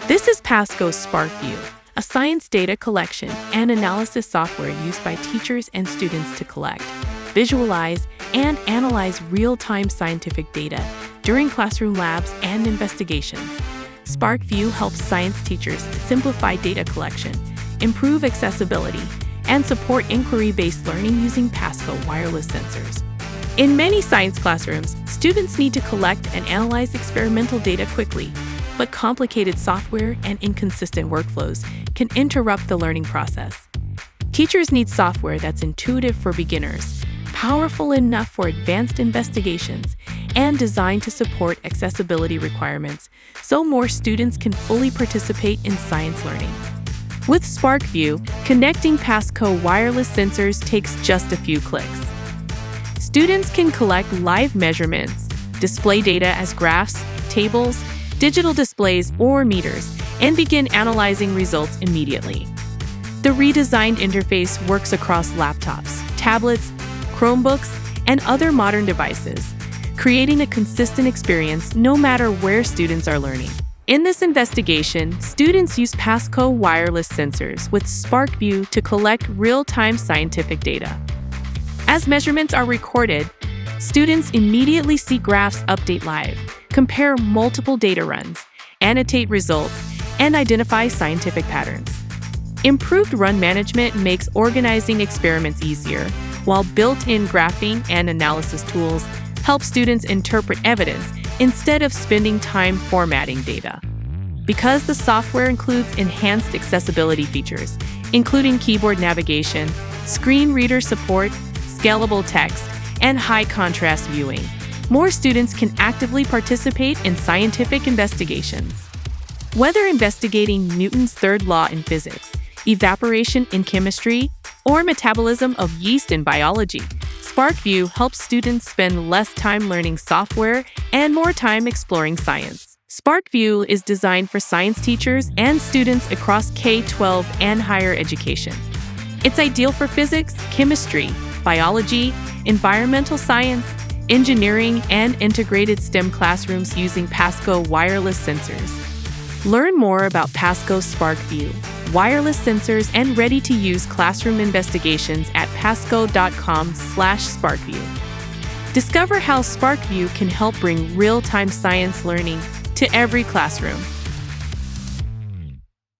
This is PASCO's sparkvue, a science data collection and analysis software used by teachers and students to collect, visualize, and analyze real-time scientific data during classroom labs and investigations. sparkvue helps science teachers simplify data collection, improve accessibility, and support inquiry-based learning using PASCO wireless sensors. In many science classrooms, students need to collect and analyze experimental data quickly, but complicated software and inconsistent workflows can interrupt the learning process. Teachers need software that's intuitive for beginners, powerful enough for advanced investigations, and designed to support accessibility requirements so more students can fully participate in science learning. With sparkvue, connecting PASCO wireless sensors takes just a few clicks. Students can collect live measurements, display data as graphs, tables, digital displays, or meters, and begin analyzing results immediately. The redesigned interface works across laptops, tablets, Chromebooks, and other modern devices, creating a consistent experience no matter where students are learning. In this investigation, students use PASCO wireless sensors with sparkvue to collect real-time scientific data. As measurements are recorded, students immediately see graphs update live, compare multiple data runs, annotate results, and identify scientific patterns. Improved run management makes organizing experiments easier, while built-in graphing and analysis tools help students interpret evidence instead of spending time formatting data. Because the software includes enhanced accessibility features, including keyboard navigation, screen reader support, scalable text, and high-contrast viewing, more students can actively participate in scientific investigations. Whether investigating Newton's third law in physics, evaporation in chemistry, or metabolism of yeast in biology, sparkvue helps students spend less time learning software and more time exploring science. sparkvue is designed for science teachers and students across K-12 and higher education. It's ideal for physics, chemistry, biology, environmental science, engineering, and integrated STEM classrooms using PASCO wireless sensors. Learn more about PASCO sparkvue, wireless sensors, and ready-to-use classroom investigations at pasco.com/sparkvue. Discover how sparkvue can help bring real-time science learning to every classroom.